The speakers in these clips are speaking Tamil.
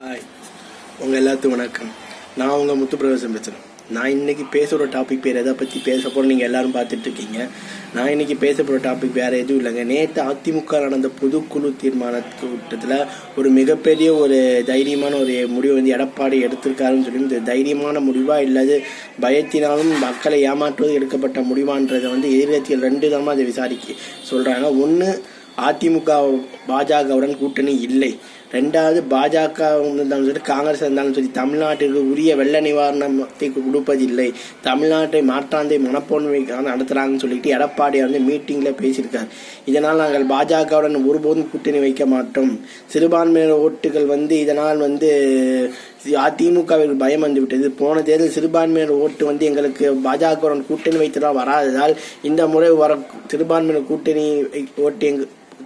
ஹாய், உங்கள் எல்லாத்துக்கும் வணக்கம். நான் உங்கள் முத்துப்பிரவேசம் பேசுகிறேன். நான் இன்றைக்கி பேசுகிற டாபிக் பேர் எதை பற்றி பேச போகிறோம் நீங்கள் எல்லோரும் பார்த்துட்ருக்கீங்க. நான் இன்றைக்கி பேச போகிற டாபிக் வேறு எதுவும் இல்லைங்க. நேற்று அதிமுக நடந்த பொதுக்குழு தீர்மான கூட்டத்தில் ஒரு மிகப்பெரிய ஒரு தைரியமான ஒரு முடிவு வந்து எடப்பாடி எடுத்திருக்காருன்னு சொல்லி, இந்த தைரியமான முடிவாக இல்லாது பயத்தினாலும் மக்களை ஏமாற்றுவது எடுக்கப்பட்ட முடிவான்றதை வந்து எதிர்கட்சிகள் 2 விதமாக அதை விசாரிக்க சொல்கிறாங்க. ஒன்று, அதிமுக பாஜகவுடன் கூட்டணி இல்லை. 2வது, பாஜக இருந்தாலும் சரி காங்கிரஸ் இருந்தாலும் சரி தமிழ்நாட்டிற்கு உரிய வெள்ள நிவாரணத்தை கொடுப்பதில்லை, தமிழ்நாட்டை மாற்றாந்தை மனப்பான்மைக்காக நடத்துகிறாங்கன்னு சொல்லிட்டு எடப்பாடி வந்து மீட்டிங்கில் பேசியிருக்கார். இதனால் நாங்கள் பாஜகவுடன் ஒருபோதும் கூட்டணி வைக்க மாட்டோம். சிறுபான்மையினர் ஓட்டுகள் வந்து இதனால் வந்து அதிமுகவிற்கு பயம் வந்து விட்டது. போன தேர்தல் சிறுபான்மையினர் ஓட்டு வந்து எங்களுக்கு பாஜகவுடன் கூட்டணி வைத்ததால் வராததால் இந்த முறை வர சிறுபான்மையினர் கூட்டணி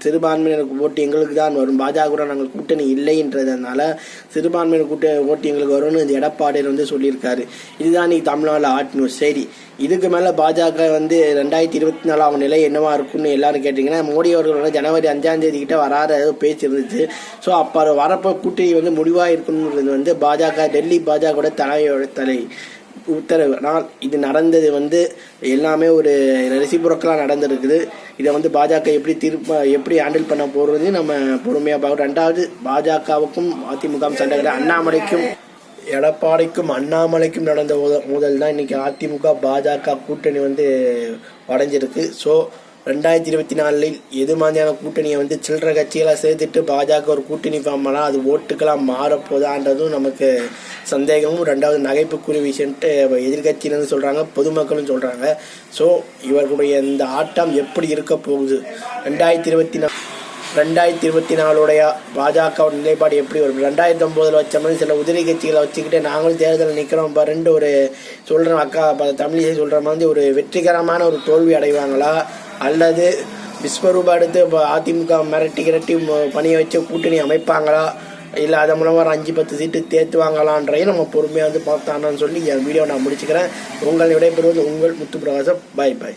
சிறுபான்மையினர் ஓட்டு எங்களுக்கு தான் வரும், பாஜகவுடன் நாங்கள் கூட்டணி இல்லைன்றதுனால சிறுபான்மையினர் ஓட்டு எங்களுக்கு வரும்னு இந்த எடப்பாடியில் வந்து சொல்லியிருக்காரு. இதுதான் நீ தமிழ்நாட்டில் ஹாட் நியூஸ். சரி, இதுக்கு மேலே பாஜக வந்து 2024 அவங்க நிலை என்னவா இருக்குன்னு எல்லாரும் கேட்டிங்கன்னா, மோடி அவர்கள் ஜனவரி 5ஆம் தேதி கிட்ட வராத பேச்சு இருந்துச்சு. ஸோ அப்போ வரப்போ கூட்டணி வந்து முடிவாக இருக்குன்னு வந்து பாஜக டெல்லி பாஜகவோட தலை உத்தரவு. ஆனால் இது நடந்தது வந்து எல்லாமே ஒரு ரெசிபுரோக்கலாக நடந்திருக்குது. இதை வந்து பாஜக எப்படி ஹேண்டில் பண்ண போகிறது நம்ம பொறுமையாக பார்க்கணும். 2வது, பாஜகவுக்கும் அதிமுகவும் சண்டை அண்ணாமலைக்கும் எடப்பாடிக்கும் அண்ணாமலைக்கும் நடந்த மோதல் தான் இன்றைக்கி அதிமுக பாஜக கூட்டணி வந்து உடைஞ்சிருக்கு. ஸோ 2024 எது மாதிரியான கூட்டணியை வந்து சில்லற கட்சிகளாக சேர்த்துட்டு பாஜக ஒரு கூட்டணி ஃபார்ம் பண்ணால் அது ஓட்டுக்கெல்லாம் மாறப்போதான்றதும் நமக்கு சந்தேகமும் 2வது நகைப்புக்குரிய விஷயன்ட்டு எதிர்கட்சியிலேருந்து சொல்கிறாங்க, பொதுமக்களும் சொல்கிறாங்க. ஸோ இவர்களுடைய இந்த ஆட்டம் எப்படி இருக்க போகுது, 2024 பாஜக நிலைப்பாடு எப்படி வரும்? 2009 வச்ச மாதிரி சில உதிரி கட்சிகளை வச்சுக்கிட்டு நாங்களும் தேர்தலில் நிற்கிறோம் பாருன்ட்டு ஒரு சொல்கிறோம். தமிழிசை சொல்கிற மாதிரி ஒரு வெற்றிகரமான ஒரு தோல்வி அடைவாங்களா, அல்லது விஸ்வரூபா எடுத்து அதிமுக மிரட்டி பணியை வச்சு கூட்டணி அமைப்பாங்களா, இல்லை அதன் மூலமாக 5-10 சீட்டு தேர்த்துவாங்களான்றையும் நம்ம பொறுமையாக வந்து பார்த்தான்னு சொல்லி என் வீடியோ நான் முடிச்சுக்கிறேன். உங்கள் விடைபெறுவது உங்கள் முத்துப்பிரகாசம். பாய் பாய்.